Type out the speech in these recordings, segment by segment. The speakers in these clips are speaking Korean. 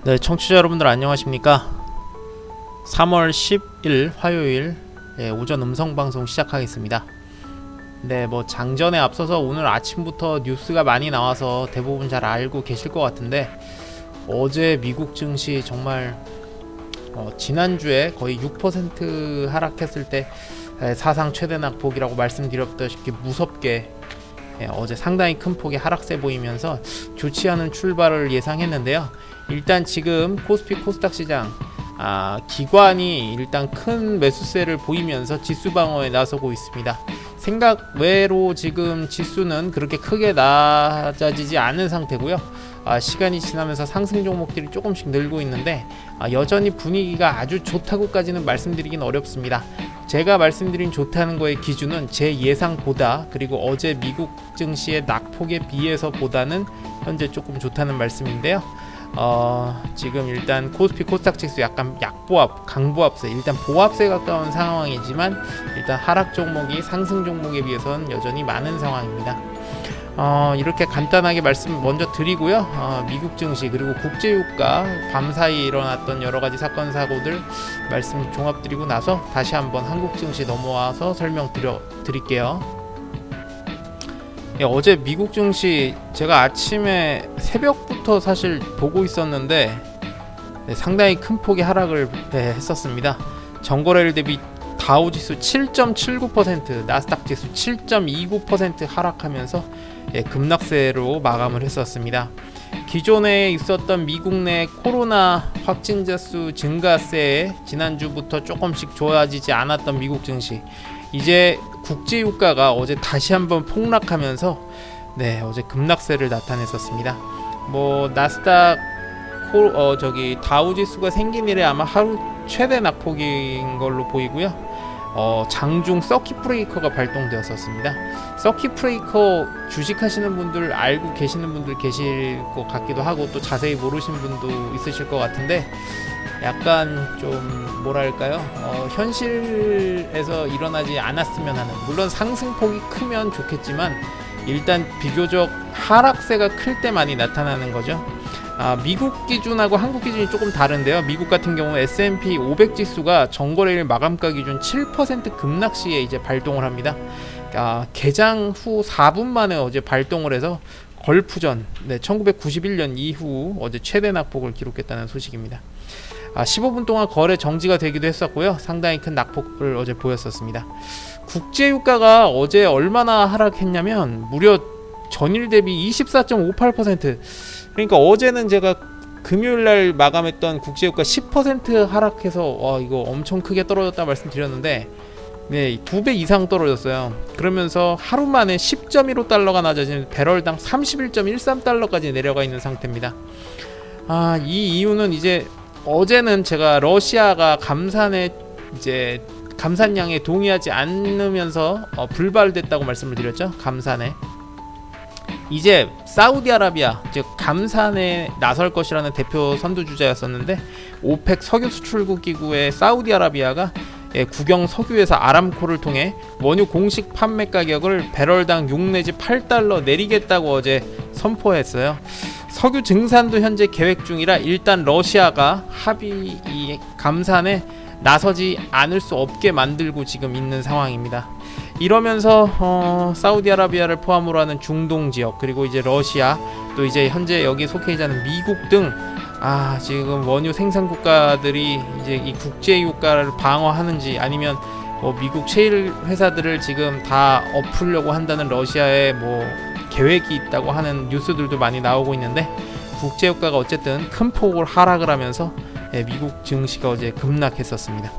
네, 청취자 여러분들 안녕하십니까? 3월 10일 화요일 오전 음성방송 시작하겠습니다. 네, 장전에 앞서서 오늘 아침부터 뉴스가 많이 나와서 대부분 잘 알고 계실 것 같은데, 어제 미국 증시 정말 지난주에 거의 6% 하락했을 때 사상 최대 낙폭이라고 말씀드렸다시피 무섭게 어제 상당히 큰 폭의 하락세 보이면서 좋지 않은 출발을 예상했는데요. 일단 지금 코스피 코스닥 시장 기관이 일단 큰 매수세를 보이면서 지수 방어에 나서고 있습니다. 생각 외로 지금 지수는 그렇게 크게 낮아지지 않은 상태고요. 시간이 지나면서 상승 종목들이 조금씩 늘고 있는데 여전히 분위기가 아주 좋다고까지는 말씀드리긴 어렵습니다. 제가 말씀드린 좋다는 거의 기준은 제 예상보다, 그리고 어제 미국 증시의 낙폭에 비해서 보다는 현재 조금 좋다는 말씀인데요. 지금 일단 코스피 코스닥 지수 약간 약보합, 강보합세, 일단 보합세에 가까운 상황이지만 일단 하락 종목이 상승 종목에 비해서는 여전히 많은 상황입니다. 이렇게 간단하게 말씀 먼저 드리고요. 미국 증시 그리고 국제유가 밤사이 일어났던 여러가지 사건 사고들 말씀 종합드리고 나서 다시 한번 한국 증시 넘어와서 설명 드릴게요. 어제 미국 증시 제가 아침에 새벽부터 사실 보고 있었는데 상당히 큰 폭의 하락을 했었습니다. 전거래일 대비 다우지수 7.79%, 나스닥 지수 7.29% 하락하면서 급락세로 마감을 했었습니다. 기존에 있었던 미국 내 코로나 확진자 수 증가세에 지난주부터 조금씩 좋아지지 않았던 미국 증시, 이제 국제유가가 어제 다시 한번 폭락하면서 어제 급락세를 나타냈었습니다. 나스닥 다우지수가 생긴 이래 아마 하루 최대 낙폭인 걸로 보이고요. 장중 서킷 브레이커가 발동되었었습니다. 서킷 브레이커 주식하시는 분들 알고 계시는 분들 계실 것 같기도 하고, 또 자세히 모르시는 분도 있으실 것 같은데, 약간 좀 뭐랄까요, 현실에서 일어나지 않았으면 하는, 물론 상승폭이 크면 좋겠지만 일단 비교적 하락세가 클 때 많이 나타나는 거죠. 미국 기준하고 한국 기준이 조금 다른데요. 미국 같은 경우는 S&P 500 지수가 전거래일 마감가 기준 7% 급락 시에 이제 발동을 합니다. 개장 후 4분 만에 어제 발동을 해서 걸프전 1991년 이후 어제 최대 낙폭을 기록했다는 소식입니다. 15분 동안 거래 정지가 되기도 했었고요. 상당히 큰 낙폭을 어제 보였었습니다. 국제유가가 어제 얼마나 하락했냐면 무려 전일 대비 24.58%. 그러니까 어제는 제가 금요일날 마감했던 국제유가 10% 하락해서 이거 엄청 크게 떨어졌다 말씀드렸는데 2배 이상 떨어졌어요. 그러면서 하루 만에 10.15달러가 낮아지는 배럴당 31.13달러까지 내려가 있는 상태입니다. 이 이유는 이제 어제는 제가 러시아가 감산량에 동의하지 않으면서 불발됐다고 말씀을 드렸죠. 감산에. 이제 사우디아라비아, 즉 감산에 나설 것이라는 대표 선두주자였었는데, 오펙 석유 수출국 기구의 사우디아라비아가 국영 석유회사 아람코를 통해 원유 공식 판매 가격을 배럴당 6 내지 8달러 내리겠다고 어제 선포했어요. 석유 증산도 현재 계획 중이라 일단 러시아가 이 감산에 나서지 않을 수 없게 만들고 지금 있는 상황입니다. 이러면서 사우디아라비아를 포함으로 하는 중동 지역, 그리고 이제 러시아, 또 이제 현재 여기 속해 있는 미국 등 지금 원유 생산 국가들이 이제 이 국제유가를 방어하는지, 아니면 미국 셰일 회사들을 지금 다 엎으려고 한다는 러시아의 계획이 있다고 하는 뉴스들도 많이 나오고 있는데, 국제유가가 어쨌든 큰 폭으로 하락을 하면서 미국 증시가 어제 급락했었습니다.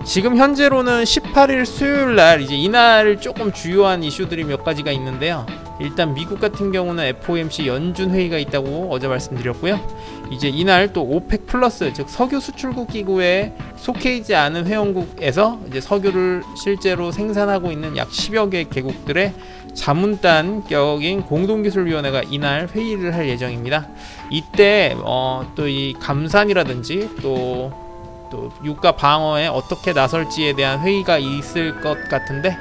지금 현재로는 18일 수요일날 이날 조금 주요한 이슈들이 몇 가지가 있는데요. 일단 미국 같은 경우는 FOMC 연준 회의가 있다고 어제 말씀드렸고요. 이제 이날 또 오펙 플러스, 즉 석유 수출국 기구에 속해 있지 않은 회원국에서 이제 석유를 실제로 생산하고 있는 약 10여 개 개국들의 자문단 격인 공동기술위원회가 이날 회의를 할 예정입니다. 이때 또 이 감산이라든지 또 유가 방어에 어떻게 나설지에 대한 회의가 있을 것 같은데,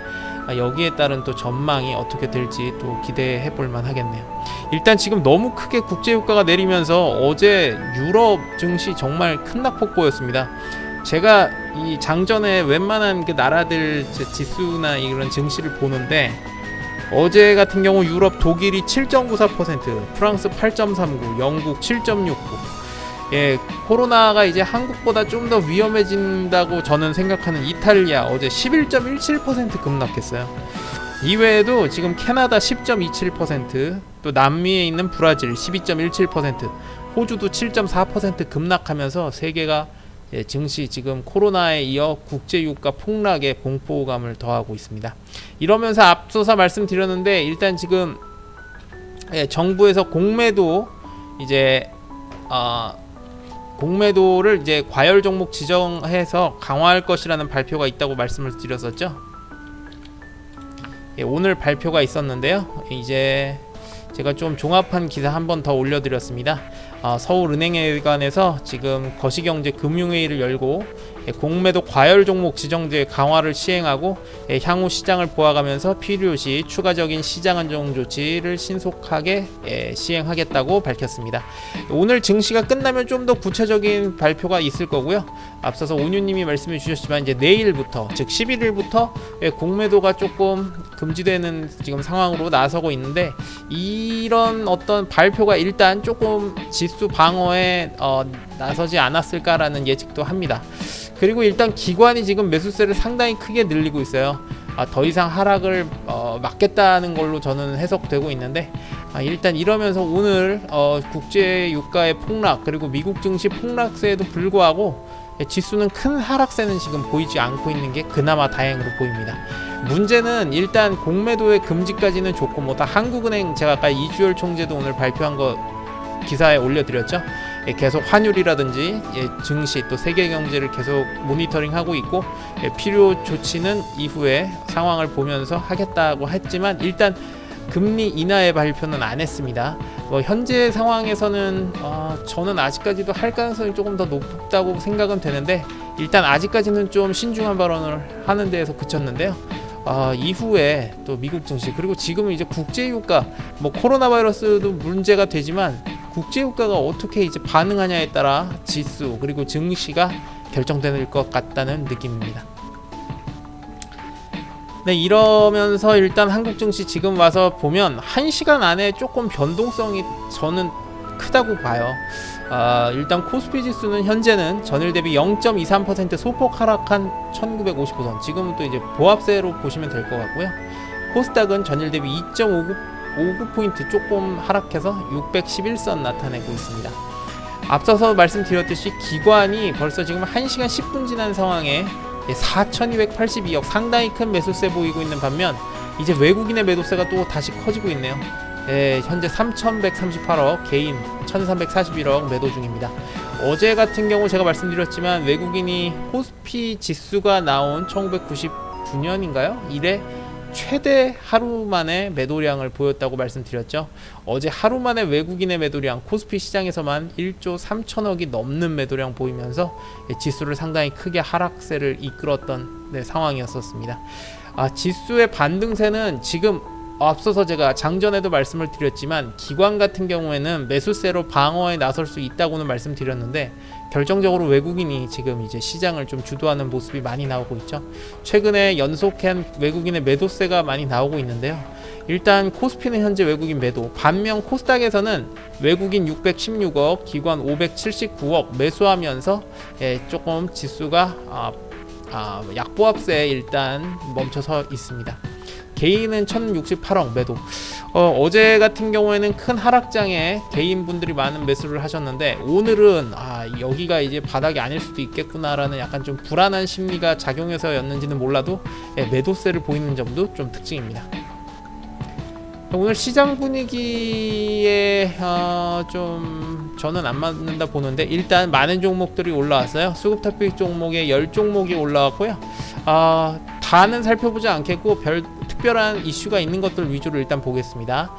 여기에 따른 또 전망이 어떻게 될지 또 기대해 볼만 하겠네요. 일단 지금 너무 크게 국제유가가 내리면서 어제 유럽 증시 정말 큰 낙폭보였습니다. 제가 이 장전에 웬만한 그 나라들 지수나 이런 증시를 보는데 어제 같은 경우 유럽 독일이 7.94%, 프랑스 8.39, 영국 7.69. 예, 코로나가 이제 한국보다 좀 더 위험해진다고 저는 생각하는 이탈리아 어제 11.17% 급락했어요. 이외에도 지금 캐나다 10.27%, 또 남미에 있는 브라질 12.17%, 호주도 7.4% 급락하면서 세계가 증시 지금 코로나에 이어 국제유가 폭락에 공포감을 더하고 있습니다. 이러면서 앞서서 말씀드렸는데 일단 지금 정부에서 공매도 이제 공매도를 이제 과열 종목 지정해서 강화할 것이라는 발표가 있다고 말씀을 드렸었죠. 오늘 발표가 있었는데요. 이제 제가 좀 종합한 기사 한 번 더 올려드렸습니다. 서울은행회관에서 지금 거시경제금융회의를 열고 공매도 과열 종목 지정제 강화를 시행하고 향후 시장을 보아가면서 필요시 추가적인 시장 안정 조치를 신속하게 시행하겠다고 밝혔습니다. 오늘 증시가 끝나면 좀 더 구체적인 발표가 있을 거고요. 앞서서 온유님이 말씀해 주셨지만 이제 내일부터 즉 11일부터 공매도가 조금 금지되는 지금 상황으로 나서고 있는데 이런 어떤 발표가 일단 조금 지수 방어에 나서지 않았을까라는 예측도 합니다. 그리고 일단 기관이 지금 매수세를 상당히 크게 늘리고 있어요. 더 이상 하락을 막겠다는 걸로 저는 해석되고 있는데 일단 이러면서 오늘 국제 유가의 폭락 그리고 미국 증시 폭락세에도 불구하고 지수는 큰 하락세는 지금 보이지 않고 있는 게 그나마 다행으로 보입니다. 문제는 일단 공매도의 금지까지는 좋고 뭐 다 한국은행 제가 아까 이주열 총재도 오늘 발표한 거 기사에 올려드렸죠. 계속 환율이라든지 증시 또 세계 경제를 계속 모니터링하고 있고 필요 조치는 이후에 상황을 보면서 하겠다고 했지만 일단 금리 인하의 발표는 안 했습니다. 현재 상황에서는 저는 아직까지도 할 가능성이 조금 더 높다고 생각은 되는데 일단 아직까지는 좀 신중한 발언을 하는 데에서 그쳤는데요. 이후에 또 미국 증시 그리고 지금은 이제 국제유가 코로나 바이러스도 문제가 되지만 국제유가가 어떻게 이제 반응하냐에 따라 지수 그리고 증시가 결정될 것 같다는 느낌입니다. 네, 이러면서 일단 한국 증시 지금 와서 보면 1시간 안에 조금 변동성이 저는 크다고 봐요. 일단 코스피 지수는 현재는 전일 대비 0.23% 소폭 하락한 1955선 지금은 또 이제 보합세로 보시면 될 것 같고요. 코스닥은 전일 대비 2.59포인트 조금 하락해서 611선 나타내고 있습니다. 앞서서 말씀드렸듯이 기관이 벌써 지금 1시간 10분 지난 상황에 4,282억 상당히 큰 매수세 보이고 있는 반면 이제 외국인의 매도세가 또 다시 커지고 있네요. 현재 3,138억 개인 1,341억 매도 중입니다. 어제 같은 경우 제가 말씀드렸지만 외국인이 코스피 지수가 나온 1999년인가요? 이래 최대 하루 만에 매도량을 보였다고 말씀드렸죠. 어제 하루 만에 외국인의 매도량 코스피 시장에서만 1조 3천억이 넘는 매도량 보이면서 지수를 상당히 크게 하락세를 이끌었던 상황이었었습니다. 지수의 반등세는 지금 앞서서 제가 장전에도 말씀을 드렸지만 기관 같은 경우에는 매수세로 방어에 나설 수 있다고는 말씀드렸는데 결정적으로 외국인이 지금 이제 시장을 좀 주도하는 모습이 많이 나오고 있죠. 최근에 연속한 외국인의 매도세가 많이 나오고 있는데요. 일단 코스피는 현재 외국인 매도, 반면 코스닥에서는 외국인 616억, 기관 579억 매수하면서 조금 지수가 약보합세에 일단 멈춰서 있습니다. 개인은 1068억 매도. 어제 같은 경우에는 큰 하락장에 개인분들이 많은 매수를 하셨는데 오늘은 여기가 이제 바닥이 아닐 수도 있겠구나라는 약간 좀 불안한 심리가 작용해서였는지는 몰라도 매도세를 보이는 점도 좀 특징입니다. 오늘 시장 분위기에 좀 저는 안 맞는다 보는데 일단 많은 종목들이 올라왔어요. 수급 토픽 종목에 10종목이 올라왔고요. 다는 살펴보지 않겠고 특별한 이슈가 있는 것들 위주로 일단 보겠습니다.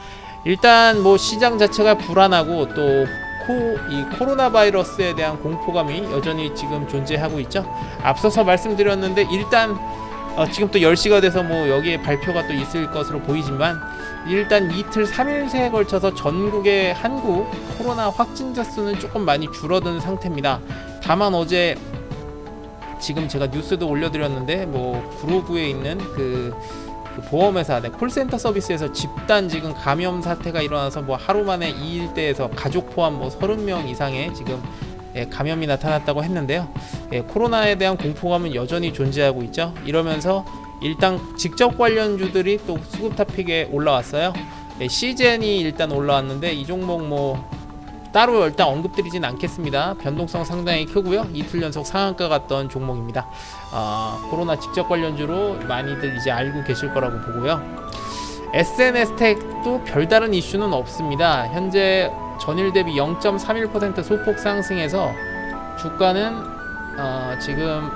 일단 시장 자체가 불안하고 또 이 코로나 바이러스에 대한 공포감이 여전히 지금 존재하고 있죠. 앞서서 말씀드렸는데 일단 지금 또 10시가 돼서 뭐 여기에 발표가 또 있을 것으로 보이지만 일단 이틀 3일새에 걸쳐서 전국의 한국 코로나 확진자 수는 조금 많이 줄어든 상태입니다. 다만 어제 지금 제가 뉴스도 올려드렸는데 뭐 구로구에 있는 그 보험회사 콜센터 서비스에서 집단 지금 감염 사태가 일어나서 뭐 하루 만에 이 일대에서 가족 포함 뭐 30명 이상의 지금 감염이 나타났다고 했는데요. 코로나에 대한 공포감은 여전히 존재하고 있죠. 이러면서 일단 직접 관련주들이 또 수급 탑픽에 올라왔어요. 시젠이 일단 올라왔는데 이 종목 뭐 따로 일단 언급드리진 않겠습니다. 변동성 상당히 크고요. 이틀 연속 상한가 갔던 종목입니다. 코로나 직접 관련주로 많이들 이제 알고 계실 거라고 보고요. SNS텍도 별다른 이슈는 없습니다. 현재 전일 대비 0.31% 소폭 상승해서 주가는 지금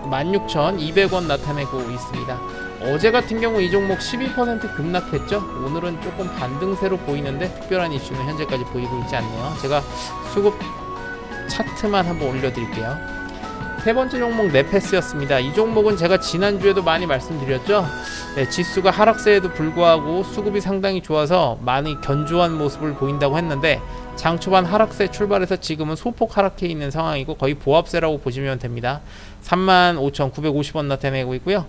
16,200원 나타내고 있습니다. 어제 같은 경우 이 종목 12% 급락했죠. 오늘은 조금 반등세로 보이는데 특별한 이슈는 현재까지 보이고 있지 않네요. 제가 수급 차트만 한번 올려드릴게요. 세 번째 종목 네페스였습니다. 이 종목은 제가 지난주에도 많이 말씀드렸죠. 지수가 하락세에도 불구하고 수급이 상당히 좋아서 많이 견조한 모습을 보인다고 했는데 장 초반 하락세 출발해서 지금은 소폭 하락해 있는 상황이고 거의 보합세라고 보시면 됩니다. 35,950원 나타내고 있고요.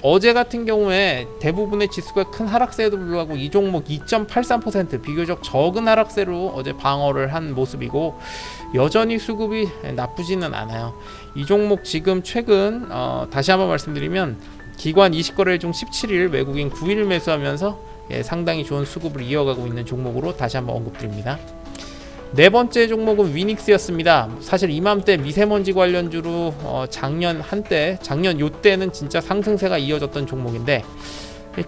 어제 같은 경우에 대부분의 지수가 큰 하락세에도 불구하고 이 종목 2.83% 비교적 적은 하락세로 어제 방어를 한 모습이고 여전히 수급이 나쁘지는 않아요. 이 종목 지금 최근 다시 한번 말씀드리면 기관 20거래일 중 17일 외국인 9일 매수하면서 상당히 좋은 수급을 이어가고 있는 종목으로 다시 한번 언급드립니다. 네 번째 종목은 위닉스였습니다. 사실 이맘때 미세먼지 관련주로 작년 요때는 진짜 상승세가 이어졌던 종목인데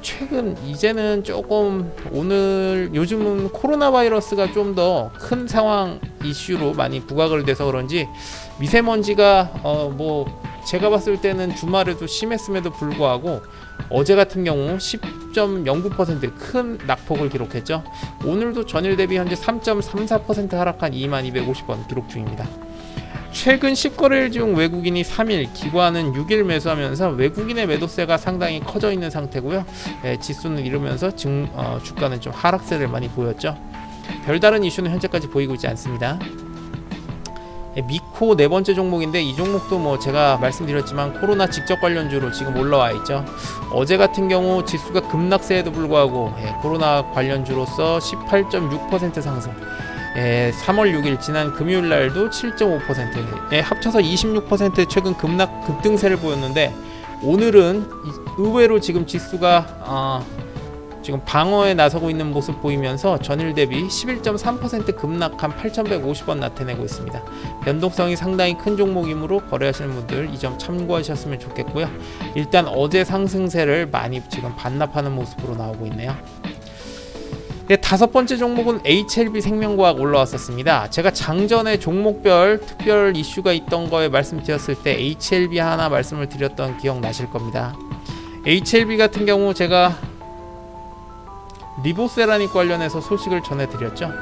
최근 이제는 조금 요즘은 코로나 바이러스가 좀 더 큰 상황 이슈로 많이 부각을 돼서 그런지 미세먼지가 제가 봤을 때는 주말에도 심했음에도 불구하고 어제 같은 경우 10.09% 큰 낙폭을 기록했죠. 오늘도 전일 대비 현재 3.34% 하락한 2250원 기록 중입니다. 최근 10거래일 중 외국인이 3일, 기관은 6일 매수하면서 외국인의 매도세가 상당히 커져 있는 상태고요. 지수는 이러면서 주가는 좀 하락세를 많이 보였죠. 별다른 이슈는 현재까지 보이고 있지 않습니다. 미코 네 번째 종목인데 이 종목도 제가 말씀드렸지만 코로나 직접 관련주로 지금 올라와 있죠. 어제 같은 경우 지수가 급락세에도 불구하고 코로나 관련주로서 18.6% 상승. 3월 6일 지난 금요일 날도 7.5%, 합쳐서 26% 최근 급등세를 보였는데 오늘은 의외로 지금 지수가 지금 방어에 나서고 있는 모습 보이면서 전일 대비 11.3% 급락한 8,150원 나타내고 있습니다. 변동성이 상당히 큰 종목이므로 거래하시는 분들 이 점 참고하셨으면 좋겠고요. 일단 어제 상승세를 많이 지금 반납하는 모습으로 나오고 있네요. 다섯 번째 종목은 HLB 생명과학 올라왔었습니다. 제가 장전에 종목별 특별 이슈가 있던 거에 말씀드렸을 때 HLB 하나 말씀을 드렸던 기억 나실 겁니다. HLB 같은 경우 제가 리보세라닉 관련해서 소식을 전해드렸죠.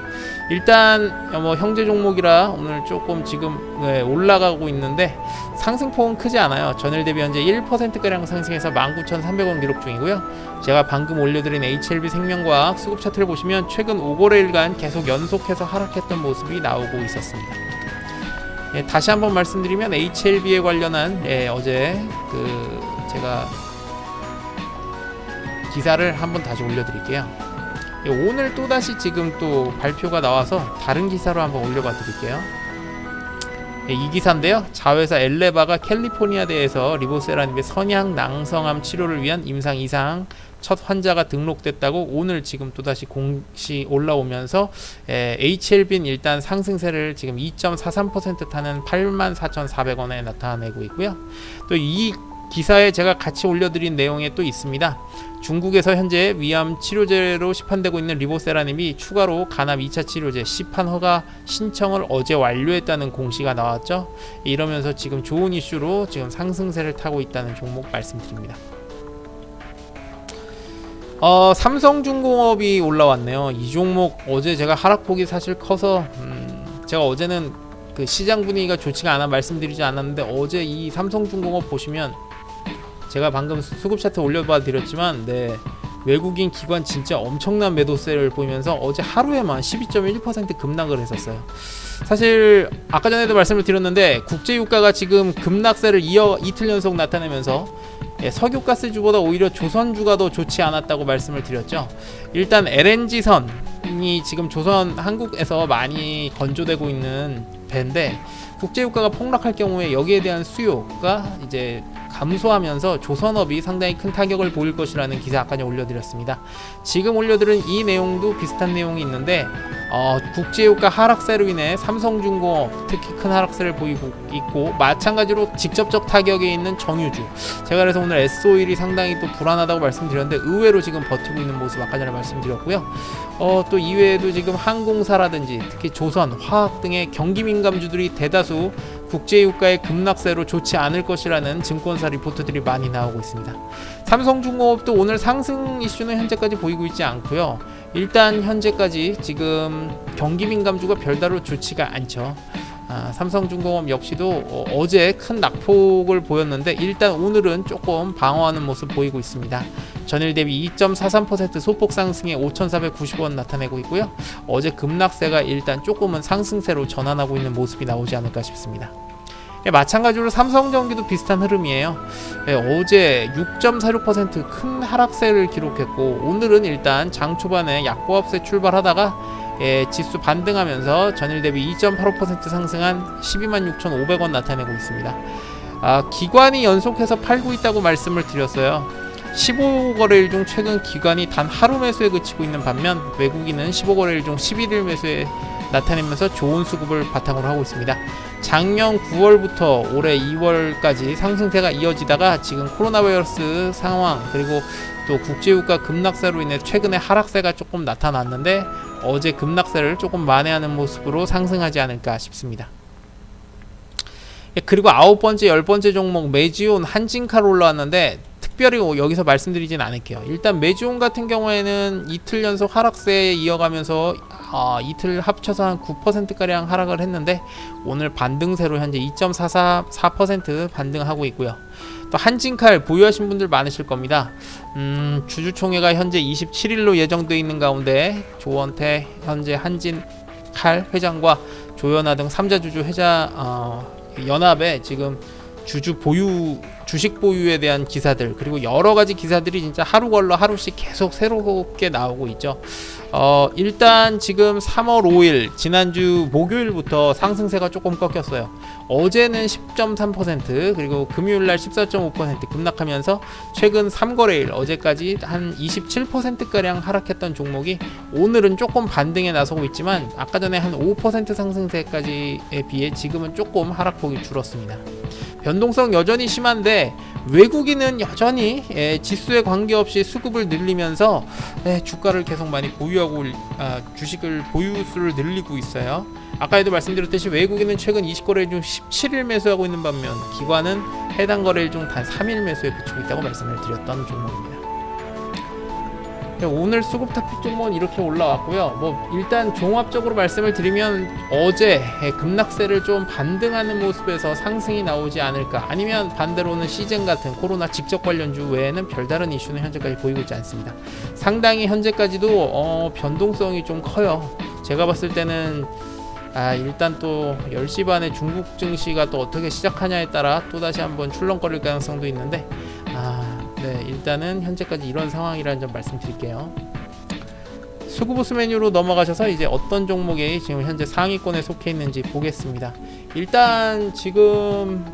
일단 형제 종목이라 오늘 조금 지금 올라가고 있는데 상승폭은 크지 않아요. 전일 대비 현재 1%가량 상승해서 19,300원 기록 중이고요. 제가 방금 올려드린 HLB 생명과학 수급 차트를 보시면 최근 5거래일간 계속 연속해서 하락했던 모습이 나오고 있었습니다. 다시 한번 말씀드리면 HLB에 관련한 어제 제가 기사를 한번 다시 올려드릴게요. 오늘 또다시 지금 또 발표가 나와서 다른 기사로 한번 올려봐 드릴게요. 이 기사인데요. 자회사 엘레바가 캘리포니아대에서 리보세라닙의 선양 낭성암 치료를 위한 임상 이상 첫 환자가 등록됐다고 오늘 지금 또다시 공시 올라오면서 HLB는 일단 상승세를 지금 2.43% 타는 84,400원에 나타내고 있고요. 또 이 기사에 제가 같이 올려드린 내용에 또 있습니다. 중국에서 현재 위암 치료제로 시판되고 있는 리보세라님이 추가로 간암 2차 치료제 시판 허가 신청을 어제 완료했다는 공시가 나왔죠. 이러면서 지금 좋은 이슈로 지금 상승세를 타고 있다는 종목 말씀드립니다. 삼성중공업이 올라왔네요. 이 종목 어제 제가 하락폭이 사실 커서 제가 어제는 그 시장 분위기가 좋지가 않아 말씀드리지 않았는데, 어제 이 삼성중공업 보시면 제가 방금 수급 차트 올려봐 드렸지만, 네, 외국인 기관 진짜 엄청난 매도세를 보이면서 어제 하루에만 12.1% 급락을 했었어요. 사실 아까 전에도 말씀을 드렸는데, 국제유가가 지금 급락세를 이틀 연속 나타내면서 석유가스주보다 오히려 조선주가 더 좋지 않았다고 말씀을 드렸죠. 일단 LNG선이 지금 조선 한국에서 많이 건조되고 있는 배인데, 국제유가가 폭락할 경우에 여기에 대한 수요가 이제 감소하면서 조선업이 상당히 큰 타격을 보일 것이라는 기사 아까 전에 올려드렸습니다. 지금 올려드린 이 내용도 비슷한 내용이 있는데, 국제유가 하락세로 인해 삼성중공업 특히 큰 하락세를 보이고 있고, 마찬가지로 직접적 타격에 있는 정유주, 제가 그래서 오늘 S-오일이 상당히 또 불안하다고 말씀드렸는데 의외로 지금 버티고 있는 모습 아까 전에 말씀드렸고요. 또 이외에도 지금 항공사라든지 특히 조선, 화학 등의 경기민감주들이 대다수 국제유가의 급락세로 좋지 않을 것이라는 증권사 리포트들이 많이 나오고 있습니다. 삼성중공업도 오늘 상승 이슈는 현재까지 보이고 있지 않고요. 일단 현재까지 지금 경기민감주가 별다른 좋지가 않죠. 삼성중공업 역시도 어제 큰 낙폭을 보였는데, 일단 오늘은 조금 방어하는 모습 보이고 있습니다. 전일 대비 2.43% 소폭 상승에 5,490원 나타내고 있고요. 어제 급락세가 일단 조금은 상승세로 전환하고 있는 모습이 나오지 않을까 싶습니다. 마찬가지로 삼성전기도 비슷한 흐름이에요. 어제 6.46% 큰 하락세를 기록했고, 오늘은 일단 장 초반에 약보합세 출발하다가 지수 반등하면서 전일 대비 2.85% 상승한 126,500원 나타내고 있습니다. 기관이 연속해서 팔고 있다고 말씀을 드렸어요. 15거래일 중 최근 기관이 단 하루 매수에 그치고 있는 반면, 외국인은 15거래일 중 11일 매수에 나타내면서 좋은 수급을 바탕으로 하고 있습니다. 작년 9월부터 올해 2월까지 상승세가 이어지다가 지금 코로나 바이러스 상황, 그리고 또 국제유가 급락세로 인해 최근에 하락세가 조금 나타났는데, 어제 급락세를 조금 만회하는 모습으로 상승하지 않을까 싶습니다. 그리고 9번째, 10번째 종목 메지온, 한진칼 올라왔는데 특별히 여기서 말씀드리진 않을게요. 일단 메지온 같은 경우에는 이틀 연속 하락세에 이어가면서 이틀 합쳐서 한 9%가량 하락을 했는데, 오늘 반등세로 현재 2.44% 반등하고 있고요. 또 한진칼 보유하신 분들 많으실 겁니다. 주주총회가 현재 27일로 예정되어 있는 가운데 조원태 현재 한진칼 회장과 조연아 등 3자 주주 회장 연합에 지금 주식 보유에 대한 기사들, 그리고 여러 가지 기사들이 진짜 하루 걸러 하루씩 계속 새롭게 나오고 있죠. 일단 지금 3월 5일 지난주 목요일부터 상승세가 조금 꺾였어요. 어제는 10.3%, 그리고 금요일날 14.5% 급락하면서 최근 3거래일 어제까지 한 27%가량 하락했던 종목이 오늘은 조금 반등에 나서고 있지만, 아까 전에 한 5% 상승세까지에 비해 지금은 조금 하락폭이 줄었습니다. 변동성 여전히 심한데, 외국인은 여전히 지수에 관계없이 수급을 늘리면서 주가를 계속 많이 보유하고 주식을 보유수를 늘리고 있어요. 아까에도 말씀드렸듯이 외국인은 최근 20거래일 중 17일 매수하고 있는 반면, 기관은 해당 거래일 중 단 3일 매수에 그치고 있다고 말씀을 드렸던 종목입니다. 오늘 수급 탑픽 종목은 이렇게 올라왔고요. 일단 종합적으로 말씀을 드리면, 어제 급락세를 좀 반등하는 모습에서 상승이 나오지 않을까, 아니면 반대로는 시젠 같은 코로나 직접 관련주 외에는 별다른 이슈는 현재까지 보이고 있지 않습니다. 상당히 현재까지도 변동성이 좀 커요. 제가 봤을 때는 일단 또 10시 반에 중국 증시가 또 어떻게 시작하냐에 따라 또다시 한번 출렁거릴 가능성도 있는데, 네, 일단은 현재까지 이런 상황이라는 점 말씀드릴게요. 수급보수 메뉴로 넘어가셔서 이제 어떤 종목이 지금 현재 상위권에 속해 있는지 보겠습니다. 일단 지금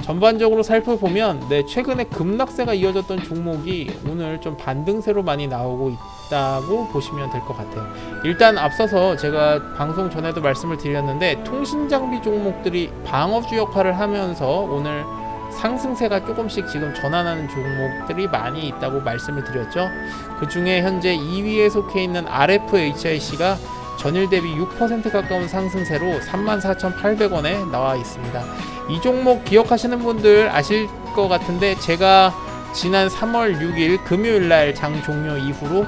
전반적으로 살펴보면, 최근에 급락세가 이어졌던 종목이 오늘 좀 반등세로 많이 나오고 있다고 보시면 될 것 같아요. 일단 앞서서 제가 방송 전에도 말씀을 드렸는데, 통신장비 종목들이 방어주 역할을 하면서 오늘 상승세가 조금씩 지금 전환하는 종목들이 많이 있다고 말씀을 드렸죠. 그 중에 현재 2위에 속해 있는 RFHIC가 전일 대비 6% 가까운 상승세로 34,800원에 나와 있습니다. 이 종목 기억하시는 분들 아실 것 같은데, 제가 지난 3월 6일 금요일날 장 종료 이후로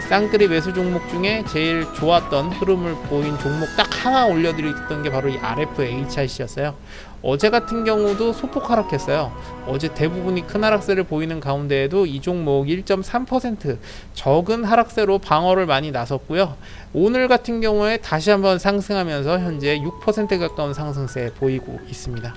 쌍끌이 매수 종목 중에 제일 좋았던 흐름을 보인 종목 딱 하나 올려드렸던 게 바로 이 RFHIC였어요. 어제 같은 경우도 소폭 하락했어요. 어제 대부분이 큰 하락세를 보이는 가운데에도 이 종목 1.3% 적은 하락세로 방어를 많이 나섰고요. 오늘 같은 경우에 다시 한번 상승하면서 현재 6% 가까운 상승세 보이고 있습니다.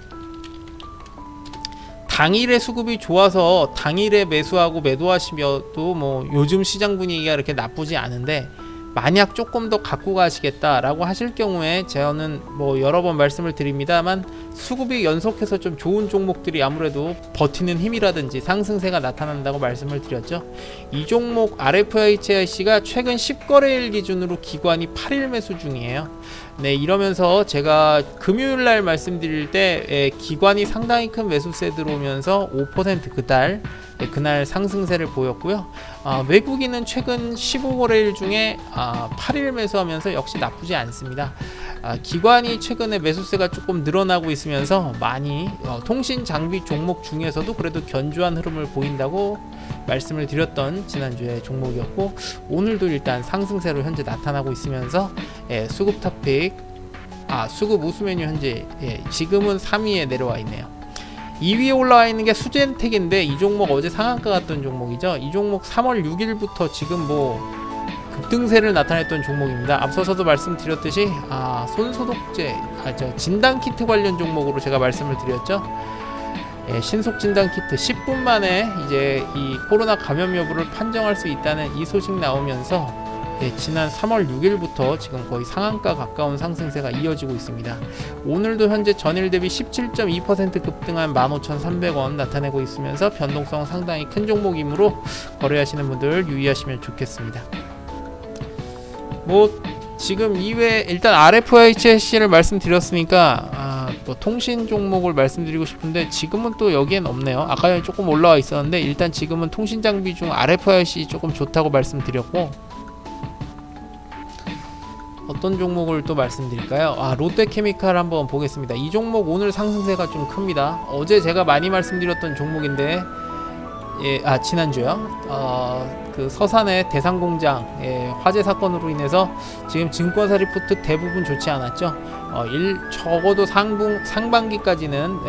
당일에 수급이 좋아서 당일에 매수하고 매도하시면도 뭐 요즘 시장 분위기가 이렇게 나쁘지 않은데, 만약 조금 더 갖고 가시겠다라고 하실 경우에 저는 뭐 여러 번 말씀을 드립니다만, 수급이 연속해서 좀 좋은 종목들이 아무래도 버티는 힘이라든지 상승세가 나타난다고 말씀을 드렸죠. 이 종목 RFHIC가 최근 10거래일 기준으로 기관이 8일 매수 중이에요. 네, 이러면서 제가 금요일날 말씀드릴 때 기관이 상당히 큰 매수세 들어오면서 5% 그날 상승세를 보였고요. 외국인은 최근 15거래일 중에 8일 매수하면서 역시 나쁘지 않습니다. 기관이 최근에 매수세가 조금 늘어나고 있으면서 많이 통신 장비 종목 중에서도 그래도 견조한 흐름을 보인다고 말씀을 드렸던 지난주에 종목이었고, 오늘도 일단 상승세로 현재 나타나고 있으면서 수급 토픽, 수급 우수 메뉴 현재 지금은 3위에 내려와 있네요. 2위에 올라와 있는 게 수젠텍인데, 이 종목 어제 상한가 갔던 종목이죠. 이 종목 3월 6일부터 지금 뭐 급등세를 나타냈던 종목입니다. 앞서서도 말씀드렸듯이 손소독제, 진단키트 관련 종목으로 제가 말씀을 드렸죠. 신속 진단키트 10분 만에 이제 이 코로나 감염 여부를 판정할 수 있다는 이 소식 나오면서 지난 3월 6일부터 지금 거의 상한가 가까운 상승세가 이어지고 있습니다. 오늘도 현재 전일 대비 17.2% 급등한 15,300원 나타내고 있으면서 변동성 상당히 큰 종목이므로 거래하시는 분들 유의하시면 좋겠습니다. 뭐 지금 이외에 일단 RFHIC를 말씀드렸으니까 또 통신 종목을 말씀드리고 싶은데, 지금은 또 여기엔 없네요. 아까 조금 올라와 있었는데 일단 지금은 통신 장비 중 RFIC 조금 좋다고 말씀드렸고, 어떤 종목을 또 말씀드릴까요? 롯데케미칼 한번 보겠습니다. 이 종목 오늘 상승세가 좀 큽니다. 어제 제가 많이 말씀드렸던 종목인데, 지난주요. 그 서산의 대상공장 화재 사건으로 인해서 지금 증권사 리포트 대부분 좋지 않았죠. 적어도 상반기까지는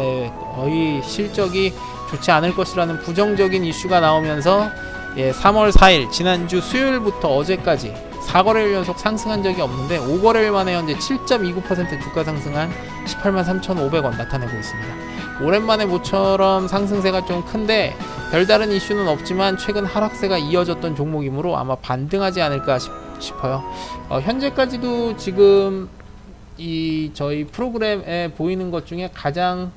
거의 실적이 좋지 않을 것이라는 부정적인 이슈가 나오면서 3월 4일 지난주 수요일부터 어제까지 4거래일 연속 상승한 적이 없는데, 5거래일 만에 현재 7.29% 주가 상승한 183,500원 나타내고 있습니다. 오랜만에 모처럼 상승세가 좀 큰데 별다른 이슈는 없지만 최근 하락세가 이어졌던 종목이므로 아마 반등하지 않을까 싶어요. 현재까지도 지금 이 저희 프로그램에 보이는 것 중에 가장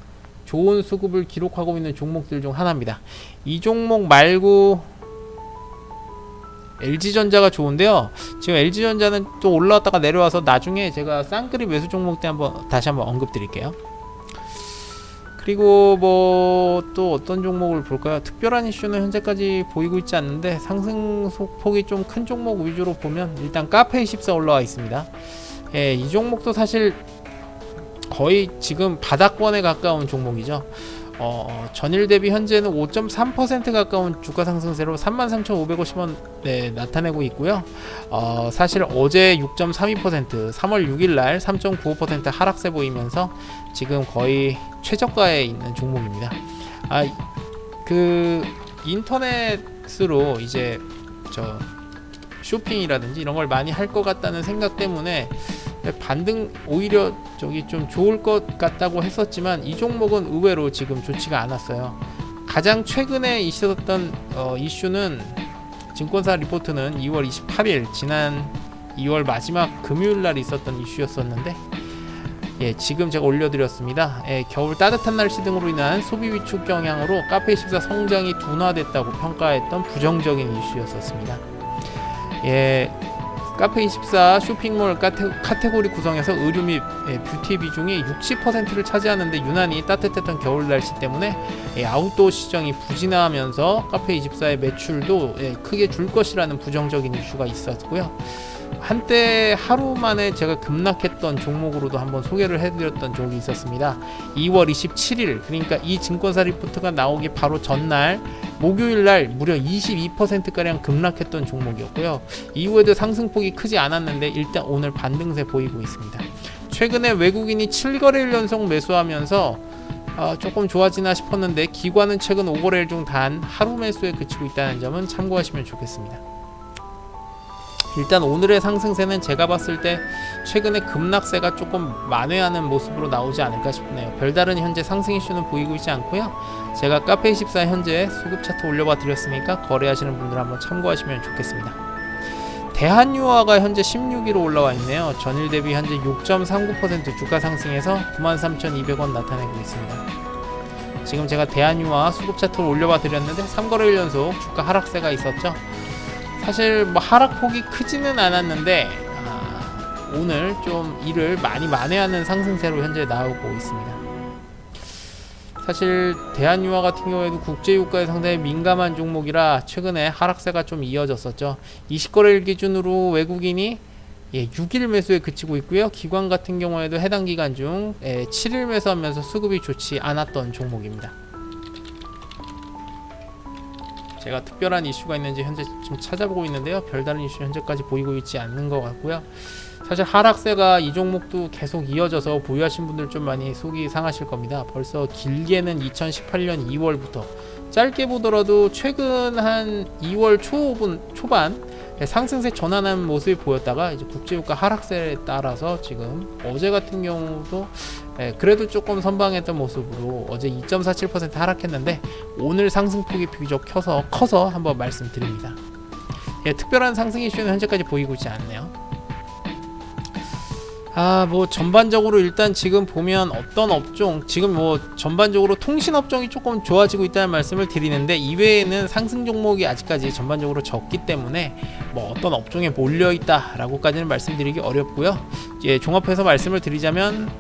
좋은 수급을 기록하고 있는 종목들 중 하나입니다. 이 종목 말고 LG전자가 좋은데요. 지금 LG전자는 또 올라왔다가 내려와서 나중에 제가 쌍끌이 매수 종목 때 다시 한번 언급 드릴게요. 그리고 뭐 또 어떤 종목을 볼까요? 특별한 이슈는 현재까지 보이고 있지 않는데, 상승 폭이 좀 큰 종목 위주로 보면 일단 카페24 올라와 있습니다. 이 종목도 사실 거의 지금 바닥권에 가까운 종목이죠. 전일 대비 현재는 5.3% 가까운 주가 상승세로 33,550원 나타내고 있고요. 사실 어제 6.32%, 3월 6일날 3.95% 하락세 보이면서 지금 거의 최저가에 있는 종목입니다. 그 인터넷으로 이제 쇼핑이라든지 이런 걸 많이 할 것 같다는 생각 때문에 반등 오히려 좀 좋을 것 같다고 했었지만, 이 종목은 의외로 지금 좋지가 않았어요. 가장 최근에 있었던 이슈는, 증권사 리포트는 2월 28일 지난 2월 마지막 금요일날 있었던 이슈였었는데, 지금 제가 올려드렸습니다. 겨울 따뜻한 날씨 등으로 인한 소비 위축 영향으로 카페24 성장이 둔화됐다고 평가했던 부정적인 이슈였었습니다. 카페24 쇼핑몰 카테고리 구성에서 의류 및 뷰티 비중이 60%를 차지하는데, 유난히 따뜻했던 겨울 날씨 때문에 아웃도어 시장이 부진하면서 카페24의 매출도 크게 줄 것이라는 부정적인 이슈가 있었고요. 한때 하루 만에 제가 급락했던 종목으로도 한번 소개를 해드렸던 적이 있었습니다. 2월 27일, 그러니까 이 증권사 리포트가 나오기 바로 전날 목요일날 무려 22%가량 급락했던 종목이었고요. 이후에도 상승폭이 크지 않았는데 일단 오늘 반등세 보이고 있습니다. 최근에 외국인이 7거래일 연속 매수하면서 조금 좋아지나 싶었는데 기관은 최근 5거래일 중 단 하루 매수에 그치고 있다는 점은 참고하시면 좋겠습니다. 일단 오늘의 상승세는 제가 봤을 때 최근에 급락세가 조금 만회하는 모습으로 나오지 않을까 싶네요. 별다른 현재 상승 이슈는 보이고 있지 않고요. 제가 카페24 현재 수급 차트 올려봐 드렸으니까 거래하시는 분들 한번 참고하시면 좋겠습니다. 대한유화가 현재 16위로 올라와 있네요. 전일 대비 현재 6.39% 주가 상승해서 93,200원 나타내고 있습니다. 지금 제가 대한유화 수급 차트를 올려봐 드렸는데 3거래일 연속 주가 하락세가 있었죠. 사실 뭐 하락폭이 크지는 않았는데 오늘 좀 이를 많이 만회하는 상승세로 현재 나오고 있습니다. 사실 대한유화 같은 경우에도 국제유가에 상당히 민감한 종목이라 최근에 하락세가 좀 이어졌었죠. 20거래일 기준으로 외국인이 6일 매수에 그치고 있고요. 기관 같은 경우에도 해당 기간 중 7일 매수하면서 수급이 좋지 않았던 종목입니다. 제가 특별한 이슈가 있는지 현재 좀 찾아보고 있는데요. 별다른 이슈 현재까지 보이고 있지 않는 것 같고요. 사실 하락세가 이 종목도 계속 이어져서 보유하신 분들 좀 많이 속이 상하실 겁니다. 벌써 길게는 2018년 2월부터, 짧게 보더라도 최근 한 2월 초반 상승세 전환한 모습이 보였다가 이제 국제유가 하락세에 따라서 지금 어제 같은 경우도 그래도 조금 선방했던 모습으로 어제 2.47% 하락했는데 오늘 상승폭이 비교적 커서 한번 말씀드립니다. 특별한 상승 이슈는 현재까지 보이고 있지 않네요. 뭐 전반적으로 일단 지금 보면 어떤 업종, 지금 뭐 전반적으로 통신 업종이 조금 좋아지고 있다는 말씀을 드리는데 이외에는 상승 종목이 아직까지 전반적으로 적기 때문에 뭐 어떤 업종에 몰려 있다라고까지는 말씀드리기 어렵고요. 이제 종합해서 말씀을 드리자면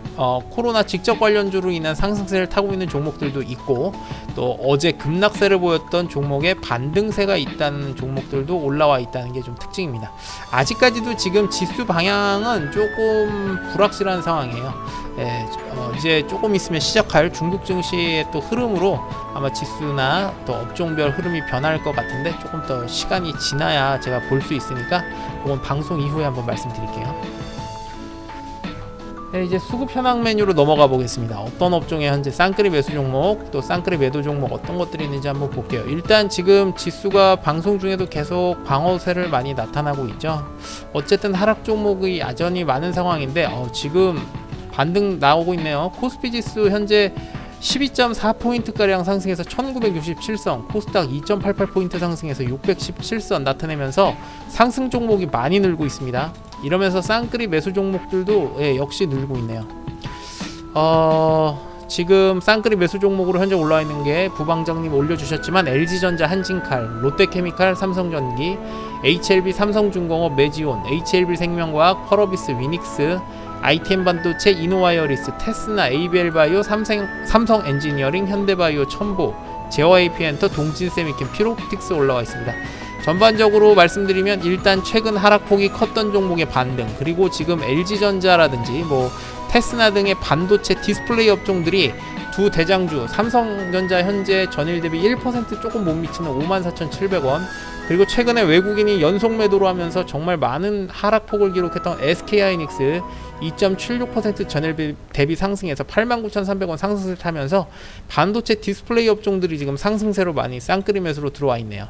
코로나 직접 관련주로 인한 상승세를 타고 있는 종목들도 있고, 또 어제 급락세를 보였던 종목에 반등세가 있다는 종목들도 올라와 있다는 게 좀 특징입니다. 아직까지도 지금 지수 방향은 조금 불확실한 상황이에요. 이제 조금 있으면 시작할 중국 증시의 또 흐름으로 아마 지수나 또 업종별 흐름이 변할 것 같은데 조금 더 시간이 지나야 제가 볼 수 있으니까 그건 방송 이후에 한번 말씀드릴게요. 이제 수급 현황 메뉴로 넘어가 보겠습니다. 어떤 업종에 현재 쌍끌이 매수 종목, 또 쌍끌이 매도 종목 어떤 것들이 있는지 한번 볼게요. 일단 지금 지수가 방송 중에도 계속 방어세를 많이 나타나고 있죠. 어쨌든 하락 종목이 여전히 많은 상황인데 지금 반등 나오고 있네요. 코스피 지수 현재 12.4포인트가량 상승해서 1967선, 코스닥 2.88포인트 상승해서 617선 나타내면서 상승 종목이 많이 늘고 있습니다. 이러면서 쌍끌이 매수 종목들도 역시 늘고 있네요. 지금 쌍끌이 매수 종목으로 현재 올라와 있는 게 부방장님 올려주셨지만 LG전자, 한진칼, 롯데케미칼, 삼성전기, HLB 삼성중공업, 메지온, HLB생명과학, 펄어비스, 위닉스, ITM반도체, 이노와이어리스, 테스나, ABL바이오, 삼성엔지니어링, 현대바이오, 첨보, 제어AP엔터, 동진세미캠, 피로옵틱스 올라와 있습니다. 전반적으로 말씀드리면 일단 최근 하락폭이 컸던 종목의 반등, 그리고 지금 LG전자라든지 뭐 테스나 등의 반도체 디스플레이 업종들이 두 대장주, 삼성전자 현재 전일 대비 1% 조금 못 미치는 54,700원, 그리고 최근에 외국인이 연속 매도로 하면서 정말 많은 하락폭을 기록했던 SK하이닉스 2.76% 전일 대비 상승해서 89,300원 상승세를 타면서 반도체 디스플레이 업종들이 지금 상승세로 많이 쌍끌이 매수로 들어와 있네요.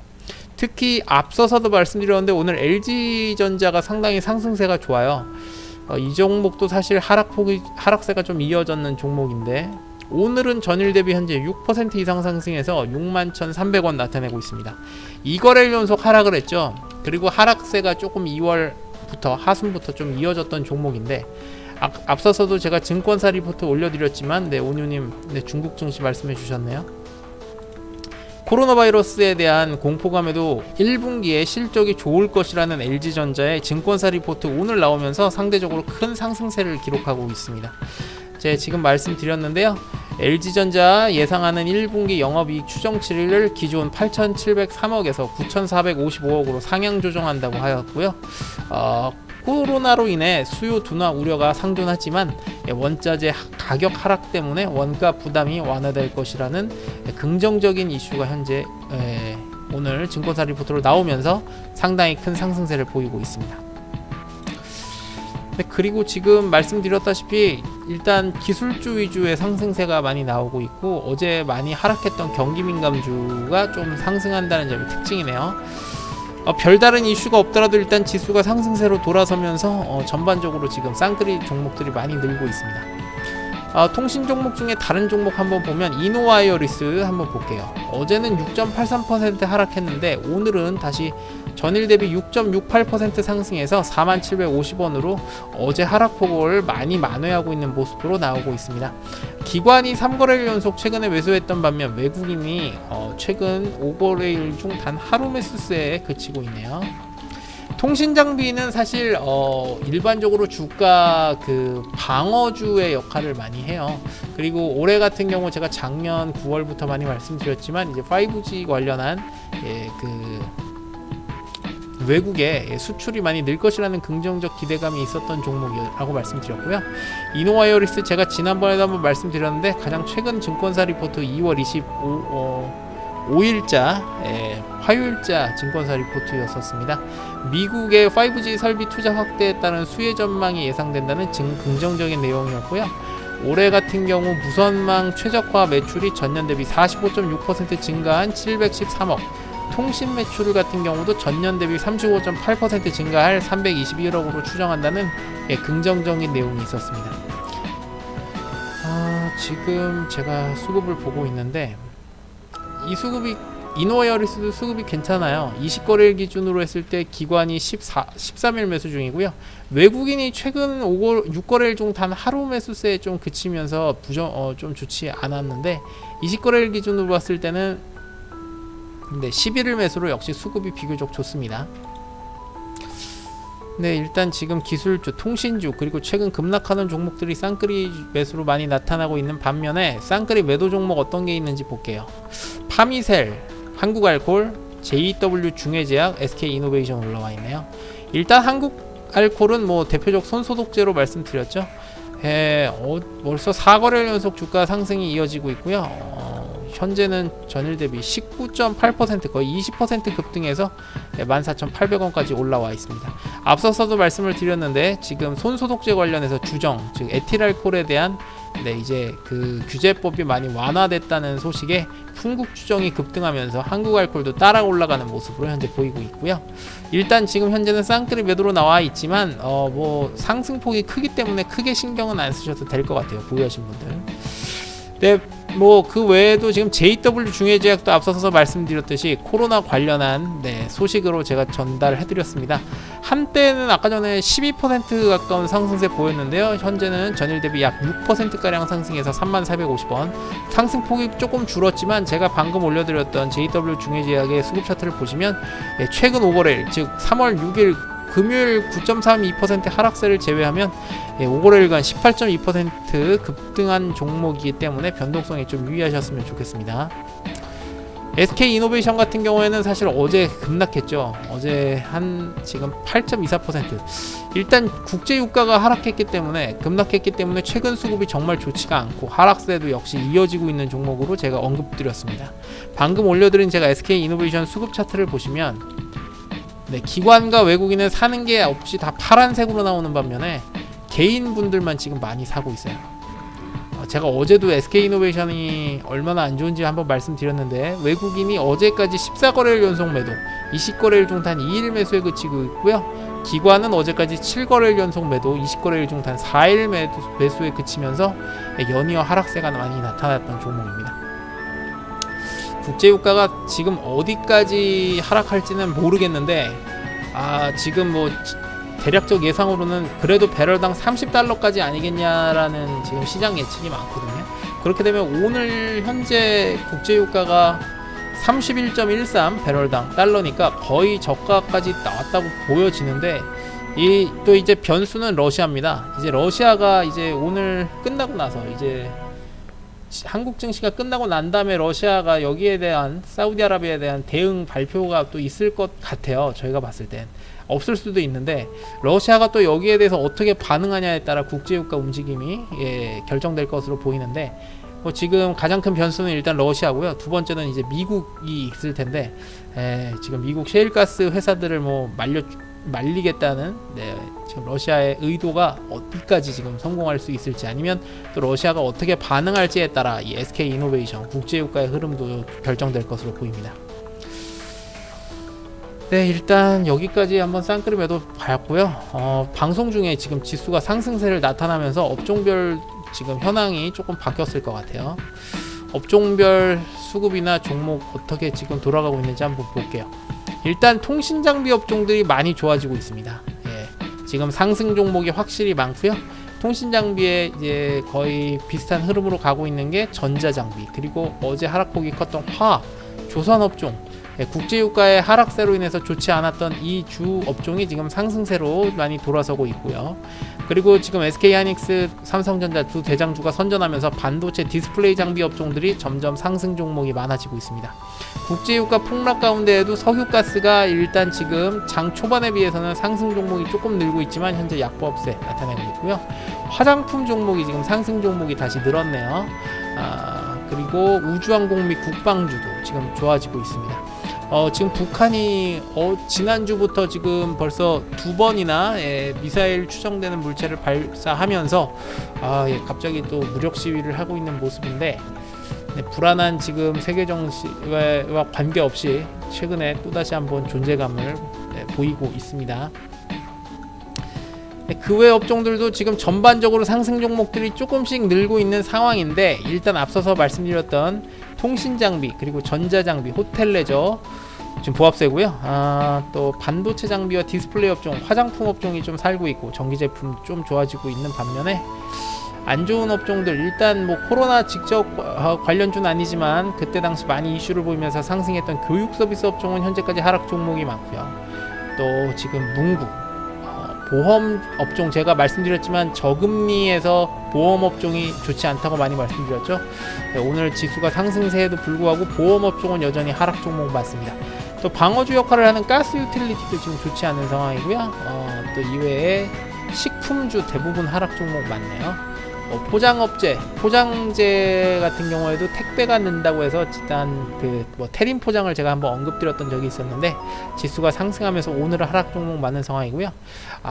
특히 앞서서도 말씀드렸는데 오늘 LG전자가 상당히 상승세가 좋아요. 이 종목도 사실 하락세가 좀 이어졌는 종목인데 오늘은 전일 대비 현재 6% 이상 상승해서 61,300원 나타내고 있습니다. 2거래일 연속 하락을 했죠. 그리고 하락세가 조금 2월부터 하순부터 좀 이어졌던 종목인데 앞서서도 제가 증권사 리포트 올려드렸지만 온유님 중국 증시 말씀해 주셨네요. 코로나 바이러스에 대한 공포감에도 1분기에 실적이 좋을 것이라는 LG전자의 증권사 리포트 오늘 나오면서 상대적으로 큰 상승세를 기록하고 있습니다. 제가 지금 말씀드렸는데요. LG전자 예상하는 1분기 영업이익 추정치를 기존 8,703억에서 9,455억으로 상향 조정한다고 하였고요. 코로나로 인해 수요 둔화 우려가 상존하지만 원자재 가격 하락 때문에 원가 부담이 완화될 것이라는 긍정적인 이슈가 현재 오늘 증권사 리포트로 나오면서 상당히 큰 상승세를 보이고 있습니다. 그리고 지금 말씀드렸다시피 일단 기술주 위주의 상승세가 많이 나오고 있고, 어제 많이 하락했던 경기민감주가 좀 상승한다는 점이 특징이네요. 별다른 이슈가 없더라도 일단 지수가 상승세로 돌아서면서 전반적으로 지금 쌍끌이 종목들이 많이 늘고 있습니다. 통신 종목 중에 다른 종목 한번 보면 이노와이어리스 한번 볼게요. 어제는 6.83% 하락했는데 오늘은 다시 전일 대비 6.68% 상승해서 4750원으로 어제 하락폭을 많이 만회하고 있는 모습으로 나오고 있습니다. 기관이 3거래일 연속 최근에 매수했던 반면 외국인이 최근 5거래일 중 단 하루 매수세에 그치고 있네요. 통신 장비는 사실 일반적으로 주가 그 방어주의 역할을 많이 해요. 그리고 올해 같은 경우 제가 작년 9월부터 많이 말씀드렸지만 이제 5G 관련한 외국에 수출이 많이 늘 것이라는 긍정적 기대감이 있었던 종목이라고 말씀드렸고요. 이노와이어리스 제가 지난번에도 한번 말씀드렸는데 가장 최근 증권사 리포트 2월 5일자 화요일자 증권사 리포트였었습니다. 미국의 5G 설비 투자 확대에 따른 수혜 전망이 예상된다는 긍정적인 내용이었고요. 올해 같은 경우 무선망 최적화 매출이 전년 대비 45.6% 증가한 713억, 통신 매출 같은 경우도 전년 대비 35.8% 증가할 321억으로 추정한다는 긍정적인 내용이 있었습니다. 지금 제가 수급을 보고 있는데 이 수급이 이노와이어리스도 수급이 괜찮아요. 20거래일 기준으로 했을 때 기관이 13일 매수 중이고요. 외국인이 최근 6거래일 중 단 하루 매수세에 좀 그치면서 좀 좋지 않았는데 20거래일 기준으로 봤을 때는 11일 매수로 역시 수급이 비교적 좋습니다. 일단 지금 기술주, 통신주, 그리고 최근 급락하는 종목들이 쌍끌이 매수로 많이 나타나고 있는 반면에 쌍끌이 매도 종목 어떤 게 있는지 볼게요. 파미셀, 한국알콜, JW 중해제약, SK이노베이션 올라와 있네요. 일단 한국알콜은 뭐 대표적 손소독제로 말씀드렸죠. 벌써 4거래일 연속 주가 상승이 이어지고 있고요. 현재는 전일 대비 19.8% 거의 20% 급등해서 14,800원까지 올라와 있습니다. 앞서서도 말씀을 드렸는데 지금 손소독제 관련해서 주정, 즉 에틸알콜에 대한 이제 그 규제법이 많이 완화됐다는 소식에 풍국 주정이 급등하면서 한국알콜도 따라 올라가는 모습으로 현재 보이고 있고요. 일단 지금 현재는 쌍끌이 매도로 나와 있지만 뭐 상승폭이 크기 때문에 크게 신경은 안 쓰셔도 될 것 같아요. 보유하신 분들. 뭐 그 외에도 지금 JW 중해제약도 앞서서 말씀드렸듯이 코로나 관련한 소식으로 제가 전달해드렸습니다. 한때는 아까 전에 12% 가까운 상승세 보였는데요. 현재는 전일 대비 약 6%가량 상승해서 3450원. 상승폭이 조금 줄었지만 제가 방금 올려드렸던 JW 중해제약의 수급 차트를 보시면 최근 5거래일 즉 3월 6일 금요일 9.32% 하락세를 제외하면 5거래일간 18.2% 급등한 종목이기 때문에 변동성에 좀 유의하셨으면 좋겠습니다. SK이노베이션 같은 경우에는 사실 어제 급락했죠. 어제 지금 8.24%. 일단 국제유가가 하락했기 때문에 급락했기 때문에 최근 수급이 정말 좋지가 않고 하락세도 역시 이어지고 있는 종목으로 제가 언급드렸습니다. 방금 올려드린 제가 SK이노베이션 수급 차트를 보시면 기관과 외국인은 사는 게 없이 다 파란색으로 나오는 반면에 개인분들만 지금 많이 사고 있어요. 제가 어제도 SK이노베이션이 얼마나 안 좋은지 한번 말씀드렸는데 외국인이 어제까지 14거래일 연속 매도, 20거래일 중 단 2일 매수에 그치고 있고요. 기관은 어제까지 7거래일 연속 매도, 20거래일 중 단 4일 매수에 그치면서 연이어 하락세가 많이 나타났던 종목입니다. 국제유가가 지금 어디까지 하락할지는 모르겠는데 지금 뭐 대략적 예상으로는 그래도 배럴당 30달러까지 아니겠냐라는 지금 시장 예측이 많거든요. 그렇게 되면 오늘 현재 국제유가가 31.13 배럴당 달러니까 거의 저가까지 나왔다고 보여지는데 또 이제 변수는 러시아입니다. 이제 러시아가 이제 오늘 끝나고 나서 이제 한국 증시가 끝나고 난 다음에 러시아가 여기에 대한 사우디아라비아에 대한 대응 발표가 또 있을 것 같아요. 저희가 봤을 땐 없을 수도 있는데 러시아가 또 여기에 대해서 어떻게 반응하냐에 따라 국제유가 움직임이 결정될 것으로 보이는데 지금 가장 큰 변수는 일단 러시아고요. 두 번째는 이제 미국이 있을 텐데 지금 미국 셰일가스 회사들을 뭐 말리겠다는 지금 러시아의 의도가 어디까지 지금 성공할 수 있을지 아니면 또 러시아가 어떻게 반응할지에 따라 이 SK 이노베이션 국제유가의 흐름도 결정될 것으로 보입니다. 네, 일단 여기까지 한번 쌍끌이 봤고요. 방송 중에 지금 지수가 상승세를 나타나면서 업종별 지금 현황이 조금 바뀌었을 것 같아요. 업종별 수급이나 종목 어떻게 지금 돌아가고 있는지 한번 볼게요. 일단 통신장비 업종들이 많이 좋아지고 있습니다. 지금 상승 종목이 확실히 많고요. 통신장비에 이제 거의 비슷한 흐름으로 가고 있는 게 전자장비, 그리고 어제 하락폭이 컸던 화학, 조선업종, 국제유가의 하락세로 인해서 좋지 않았던 이 주 업종이 지금 상승세로 많이 돌아서고 있고요. 그리고 지금 SK하이닉스, 삼성전자 두 대장주가 선전하면서 반도체 디스플레이 장비 업종들이 점점 상승 종목이 많아지고 있습니다. 국제유가 폭락 가운데에도 석유가스가 일단 지금 장 초반에 비해서는 상승 종목이 조금 늘고 있지만 현재 약보합세 나타내고 있고요. 화장품 종목이 지금 상승 종목이 다시 늘었네요. 그리고 우주항공 및 국방주도 지금 좋아지고 있습니다. 지금 북한이 지난주부터 지금 벌써 2번이나 미사일 추정되는 물체를 발사하면서 갑자기 또 무력 시위를 하고 있는 모습인데 불안한 지금 세계 정세와 관계없이 최근에 또다시 한번 존재감을 보이고 있습니다. 그 외 업종들도 지금 전반적으로 상승 종목들이 조금씩 늘고 있는 상황인데 일단 앞서서 말씀드렸던 통신장비, 그리고 전자장비, 호텔레저 지금 보합세고요. 또 반도체 장비와 디스플레이 업종, 화장품 업종이 좀 살고 있고 전기제품 좀 좋아지고 있는 반면에 안 좋은 업종들, 일단 뭐 코로나 직접 관련주는 아니지만 그때 당시 많이 이슈를 보이면서 상승했던 교육 서비스 업종은 현재까지 하락 종목이 많고요. 또 지금 문구, 보험 업종, 제가 말씀드렸지만 저금리에서 보험 업종이 좋지 않다고 많이 말씀드렸죠. 오늘 지수가 상승세에도 불구하고 보험 업종은 여전히 하락 종목 맞습니다. 또 방어주 역할을 하는 가스 유틸리티도 지금 좋지 않은 상황이고요. 또 이외에 식품주 대부분 하락 종목 맞네요. 포장업체, 포장재 같은 경우에도 택배가 는다고 해서 일단 테린 포장을 제가 한번 언급드렸던 적이 있었는데 지수가 상승하면서 오늘은 하락 종목 많은 상황이고요.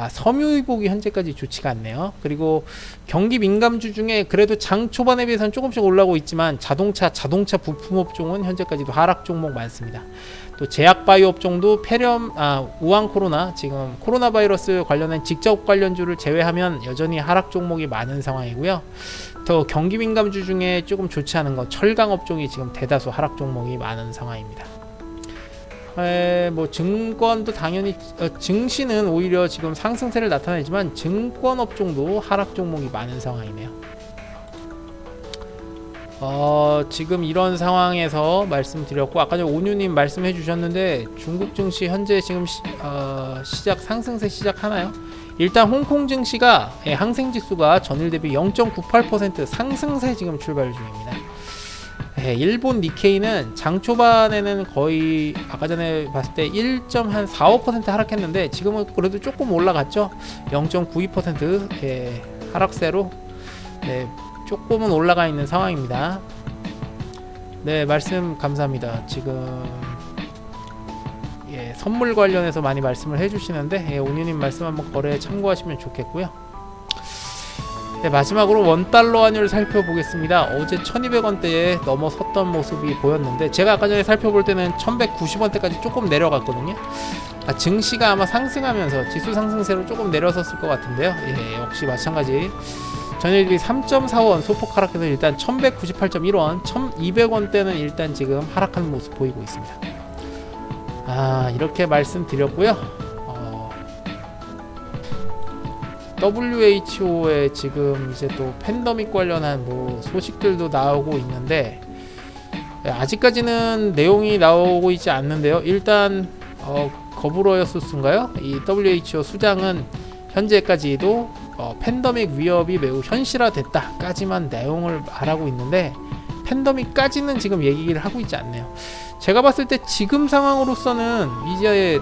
섬유유복이 현재까지 좋지가 않네요. 그리고 경기 민감주 중에 그래도 장 초반에 비해서는 조금씩 올라오고 있지만 자동차 부품 업종은 현재까지도 하락 종목 많습니다. 또 제약바이오 업종도 우한 코로나, 지금 코로나 바이러스 관련된 직접 관련주를 제외하면 여전히 하락 종목이 많은 상황이고요. 또 경기 민감주 중에 조금 좋지 않은 것, 철강 업종이 지금 대다수 하락 종목이 많은 상황입니다. 뭐 증권도 당연히 증시는 오히려 지금 상승세를 나타내지만 증권 업종도 하락 종목이 많은 상황이네요. 지금 이런 상황에서 말씀드렸고, 아까 전에 온유님 말씀해 주셨는데 중국 증시 현재 지금 상승세 시작하나요? 일단 홍콩 증시가 항생 지수가 전일 대비 0.98% 상승세 지금 출발 중입니다. 일본 니케이는 장 초반에는 거의 아까 전에 봤을 때 1.45% 하락했는데 지금은 그래도 조금 올라갔죠. 0.92% 하락세로 조금은 올라가 있는 상황입니다. 네, 말씀 감사합니다. 지금 선물 관련해서 많이 말씀을 해주시는데 온유님 말씀 한번 거래에 참고하시면 좋겠고요. 네, 마지막으로 원달러 환율을 살펴보겠습니다. 어제 1200원대에 넘어섰던 모습이 보였는데 제가 아까 전에 살펴볼 때는 1190원대까지 조금 내려갔거든요. 증시가 아마 상승하면서 지수 상승세로 조금 내려섰을 것 같은데요. 역시 마찬가지 전일 대비 3.4원 소폭 하락해서 일단 1198.1원, 1200원대는 일단 지금 하락하는 모습 보이고 있습니다. 이렇게 말씀드렸고요. WHO에 지금 이제 또 팬데믹 관련한 뭐 소식들도 나오고 있는데 아직까지는 내용이 나오고 있지 않는데요. 일단 거브러여수스인가요? 이 WHO 수장은 현재까지도 팬데믹 위협이 매우 현실화됐다까지만 내용을 말하고 있는데 팬데믹까지는 지금 얘기를 하고 있지 않네요. 제가 봤을 때 지금 상황으로서는 이제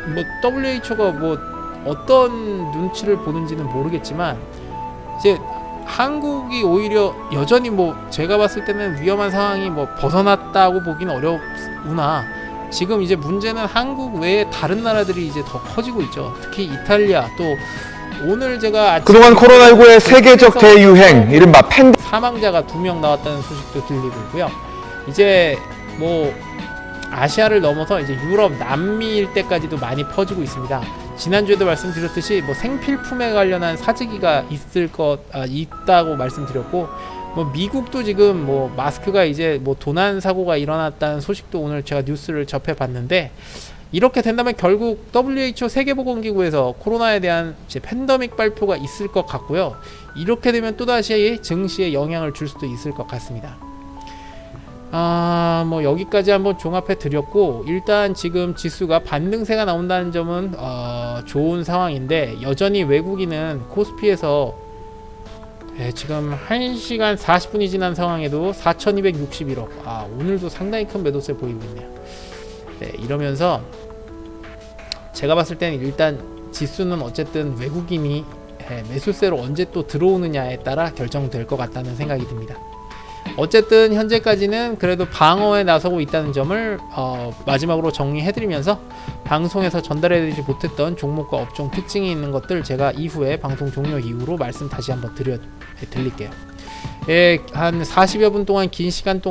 뭐 WHO가 뭐 어떤 눈치를 보는지는 모르겠지만 이제 한국이 오히려 여전히 뭐 제가 봤을 때는 위험한 상황이 뭐 벗어났다고 보기는 어렵구나. 지금 이제 문제는 한국 외에 다른 나라들이 이제 더 커지고 있죠. 특히 이탈리아 또 오늘 제가 그동안 코로나19의 세계적 대유행, 이른바 사망자가 2명 나왔다는 소식도 들리고 있고요. 이제 뭐 아시아를 넘어서 이제 유럽, 남미 일대까지도 많이 퍼지고 있습니다. 지난주에도 말씀드렸듯이 뭐 생필품에 관련한 사재기가 있다고 말씀드렸고, 뭐 미국도 지금 뭐 마스크가 이제 뭐 도난 사고가 일어났다는 소식도 오늘 제가 뉴스를 접해봤는데, 이렇게 된다면 결국 WHO 세계보건기구에서 코로나에 대한 이제 팬데믹 발표가 있을 것 같고요. 이렇게 되면 또다시 증시에 영향을 줄 수도 있을 것 같습니다. 뭐 여기까지 한번 종합해 드렸고, 일단 지금 지수가 반등세가 나온다는 점은 좋은 상황인데, 여전히 외국인은 코스피에서 지금 1시간 40분이 지난 상황에도 4261억, 오늘도 상당히 큰 매도세 보이고 있네요. 이러면서 제가 봤을 때는 일단 지수는 어쨌든 외국인이 매수세로 언제 또 들어오느냐에 따라 결정될 것 같다는 생각이 듭니다. 어쨌든 현재까지는 그래도 방어에 나서고 있다는 점을 마지막으로 정리해드리면서, 방송에서 전달해드리지 못했던 종목과 업종 특징이 있는 것들 제가 이후에 방송 종료 이후로 말씀 다시 한번 드릴게요. 한 40여 분 동안 긴 시간 동안